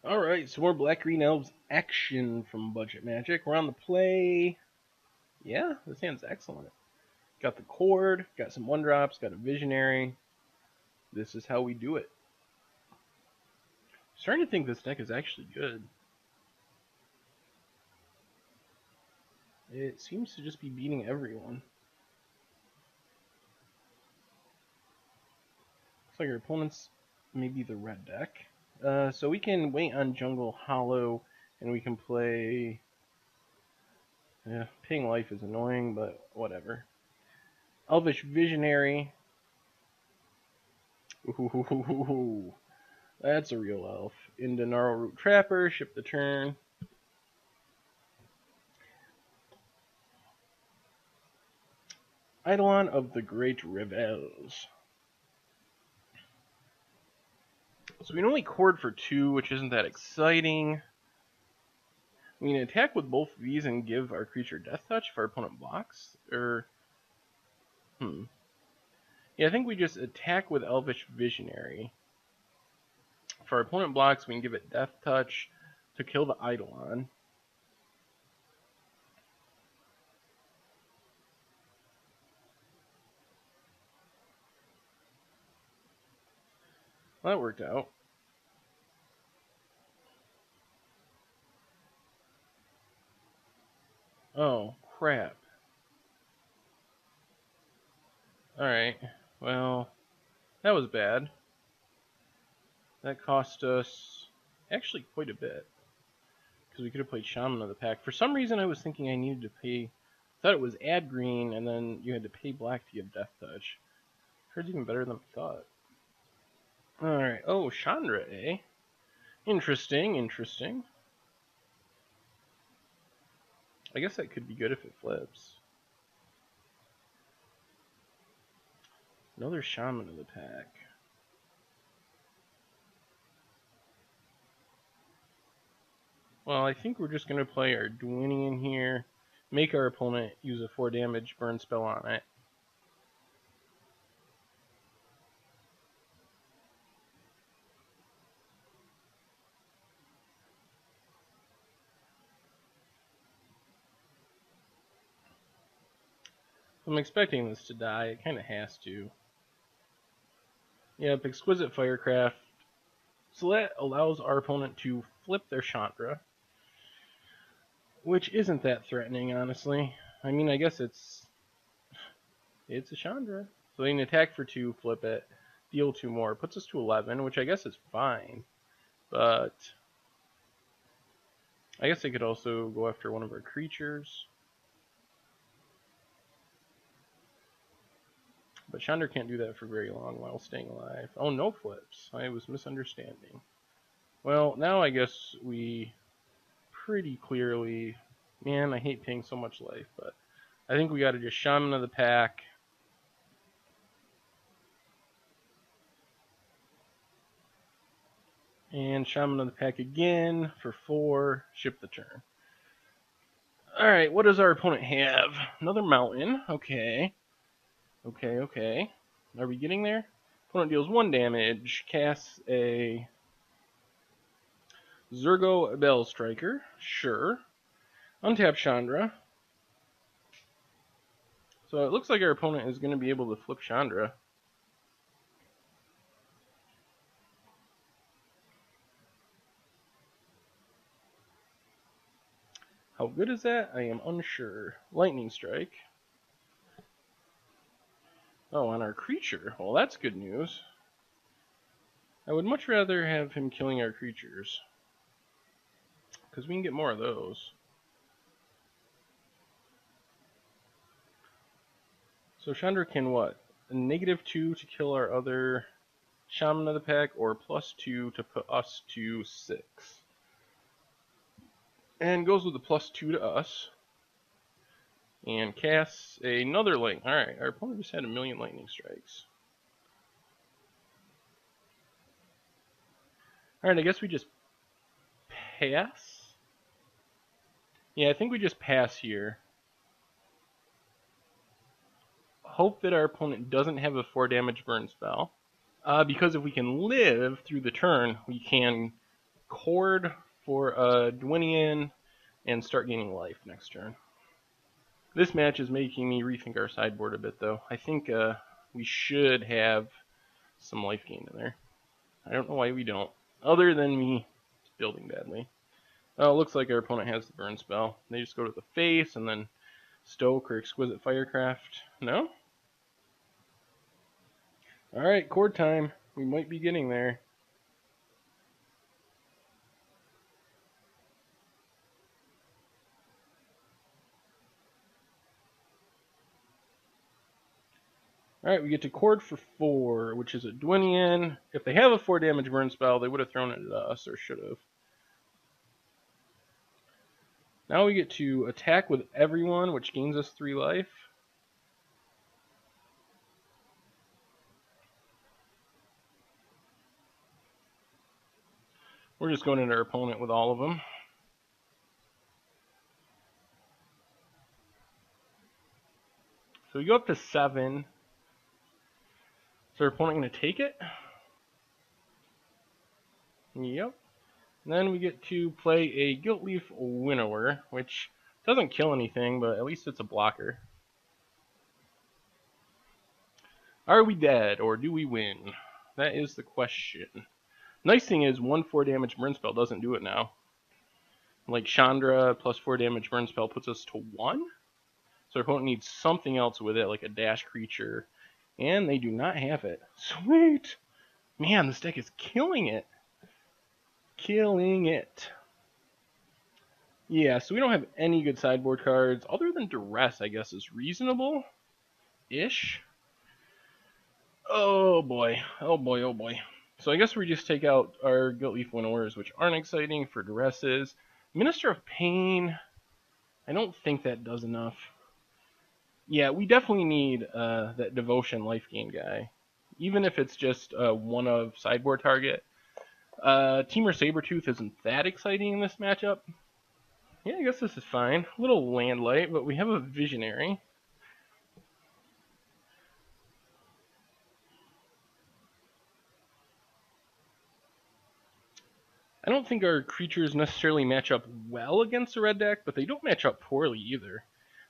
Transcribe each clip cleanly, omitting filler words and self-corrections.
Alright, so more Black-Green Elves action from Budget Magic. We're on the play. Yeah, this hand's excellent. Got the Cord, got some 1-drops, got a Visionary. This is how we do it. Starting to think this deck is actually good. It seems to just be beating everyone. Looks like our opponent's maybe the red deck. So we can wait on Jungle Hollow, and we can play... Yeah, paying life is annoying, but whatever. Elvish Visionary. Ooh, that's a real elf. Into Gnarlroot Trapper, ship the turn. Eidolon of the Great Revels. So we can only cord for 2, which isn't that exciting. We can attack with both of these and give our creature Death Touch if our opponent blocks. Yeah, I think we just attack with Elvish Visionary. If our opponent blocks, we can give it Death Touch to kill the Eidolon. Well, that worked out. Oh, crap. Alright, well, that was bad. That cost us actually quite a bit. Because we could have played Shaman of the Pack. For some reason, I was thinking I needed to pay... thought it was add green, and then you had to pay black to give Death Touch. Card's even better than I thought. Alright, oh, Chandra, eh? Interesting. I guess that could be good if it flips. Another Shaman of the Pack. Well, I think we're just going to play our Dwayne here, make our opponent use a 4 damage burn spell on it. I'm expecting this to die. It kind of has to. Yep, Exquisite Firecraft. So that allows our opponent to flip their Chandra, which isn't that threatening, honestly. I mean, I guess it's a Chandra. So they can attack for 2, flip it, deal 2 more. Puts us to 11, which I guess is fine. But I guess they could also go after one of our creatures. But Chandra can't do that for very long while staying alive. Oh, no flips. I was misunderstanding. Well, now I guess we pretty clearly... Man, I hate paying so much life, but I think we gotta just Shaman of the Pack. And Shaman of the Pack again for 4, ship the turn. Alright, what does our opponent have? Another mountain, okay. Okay. Are we getting there? Opponent deals 1 damage, casts a Zurgo Bell Striker, sure. Untap Chandra. So it looks like our opponent is going to be able to flip Chandra. How good is that? I am unsure. Lightning Strike. Oh, on our creature. Well, that's good news. I would much rather have him killing our creatures, because we can get more of those. So Chandra can what? A -2 to kill our other Shaman of the Pack, or +2 to put us to 6. And goes with the +2 to us. And casts another lightning. Alright, our opponent just had 1,000,000 lightning strikes. Alright, I guess we just pass? Yeah, I think we just pass here. Hope that our opponent doesn't have a 4 damage burn spell. Because if we can live through the turn, we can Cord for Dwinian and start gaining life next turn. This match is making me rethink our sideboard a bit, though. I think we should have some life gain in there. I don't know why we don't, other than me building badly. Oh, it looks like our opponent has the burn spell. They just go to the face and then Stoke or Exquisite Firecraft. No? Alright, cord time. We might be getting there. Alright, we get to cord for 4, which is a Dwinian. If they have a 4 damage burn spell, they would have thrown it at us, or should have. Now we get to attack with everyone, which gains us 3 life. We're just going into our opponent with all of them. So we go up to 7. Is our opponent going to take it? Yep. And then we get to play a Guiltleaf Winnower, which doesn't kill anything, but at least it's a blocker. Are we dead, or do we win? That is the question. Nice thing is, 1 4 damage burn spell doesn't do it now. Like Chandra plus 4 damage burn spell puts us to 1. So our opponent needs something else with it, like a dash creature. And they do not have it. Sweet! Man, this deck is killing it. Killing it. Yeah, so we don't have any good sideboard cards. Other than Duress, I guess, is reasonable-ish. Oh boy. Oh boy, oh boy. So I guess we just take out our Guiltleaf Winnowers, which aren't exciting for Duresses. Minister of Pain, I don't think that does enough. Yeah, we definitely need that Devotion life gain guy. Even if it's just one of sideboard target. Temur Sabertooth isn't that exciting in this matchup. Yeah, I guess this is fine. A little land light, but we have a Visionary. I don't think our creatures necessarily match up well against the red deck, but they don't match up poorly either.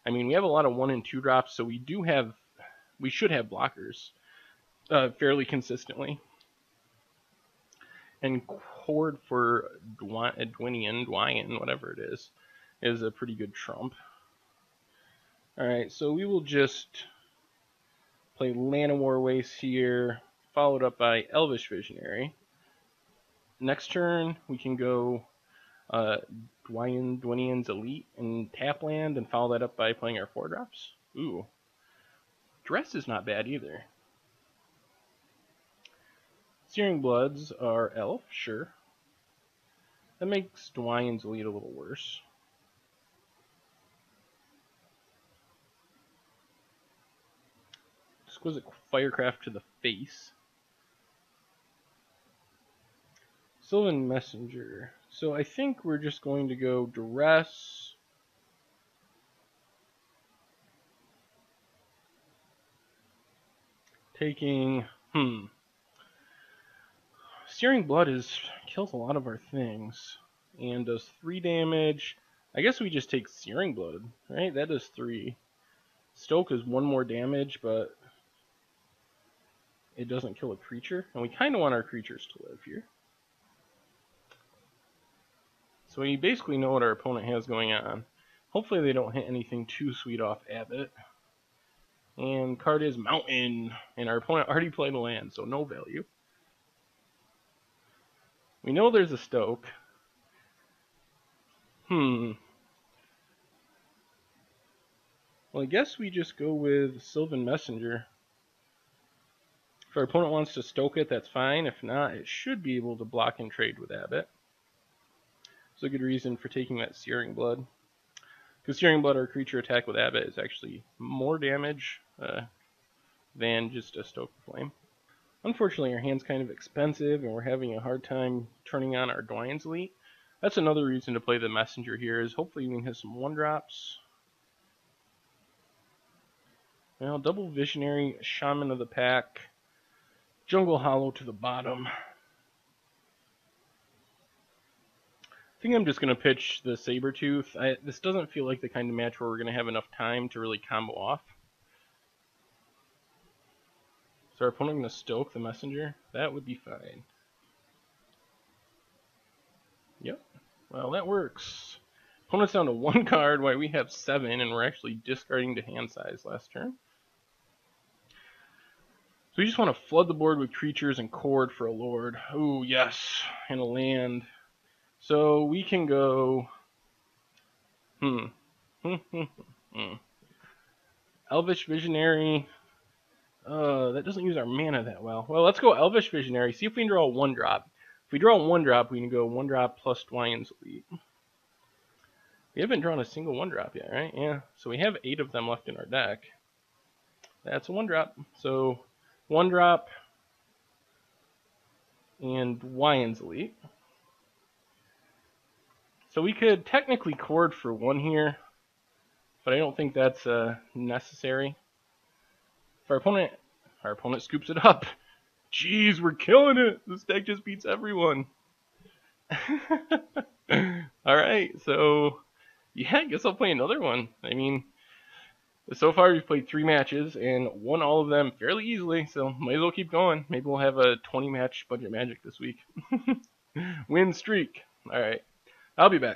I mean, we have a lot of 1 and 2 drops, so we should have blockers fairly consistently. And Cord for Dwinian, whatever it is a pretty good trump. Alright, so we will just play Llanowar Waste here, followed up by Elvish Visionary. Next turn, we can go Dwinian's Elite and tap land and follow that up by playing our 4 drops. Ooh. Dress is not bad either. Searing Bloods are Elf, sure. That makes Dwinian's Elite a little worse. Exquisite Firecraft to the face. Sylvan Messenger. So I think we're just going to go Duress. Taking, Searing Blood kills a lot of our things. And does 3 damage. I guess we just take Searing Blood, right? That does 3. Stoke is 1 more damage, but it doesn't kill a creature. And we kind of want our creatures to live here. So we basically know what our opponent has going on. Hopefully they don't hit anything too sweet off Abbott. And card is Mountain. And our opponent already played a land, so no value. We know there's a Stoke. Well, I guess we just go with Sylvan Messenger. If our opponent wants to Stoke it, that's fine. If not, it should be able to block and trade with Abbott. It's a good reason for taking that Searing Blood. Because Searing Blood, our creature attack with Abbott, is actually more damage than just a Stoke Flame. Unfortunately, our hand's kind of expensive, and we're having a hard time turning on our Dwinian's Elite. That's another reason to play the Messenger here, is hopefully we can hit some 1-drops. Well, double Visionary, Shaman of the Pack, Jungle Hollow to the bottom. I think I'm just going to pitch the Sabertooth. This doesn't feel like the kind of match where we're going to have enough time to really combo off. So our opponent going to Stoke the Messenger? That would be fine. Yep. Well, that works. Opponent's down to 1 card while we have 7, and we're actually discarding to hand size last turn. So we just want to flood the board with creatures and Chord for a Lord. Ooh, yes. And a land. So we can go... Elvish Visionary. That doesn't use our mana that well. Well, let's go Elvish Visionary. See if we can draw a 1-drop. If we draw a 1-drop, we can go 1-drop plus Dwyann's Elite. We haven't drawn a single 1-drop yet, right? Yeah. So we have 8 of them left in our deck. That's a 1-drop. So 1-drop and Dwyann's Elite. So we could technically Chord for 1 here, but I don't think that's necessary. If our opponent scoops it up. Jeez, we're killing it. This deck just beats everyone. Alright, so yeah, I guess I'll play another one. I mean, so far we've played 3 matches and won all of them fairly easily, so might as well keep going. Maybe we'll have a 20 match Budget Magic this week. Win streak. Alright, I'll be back.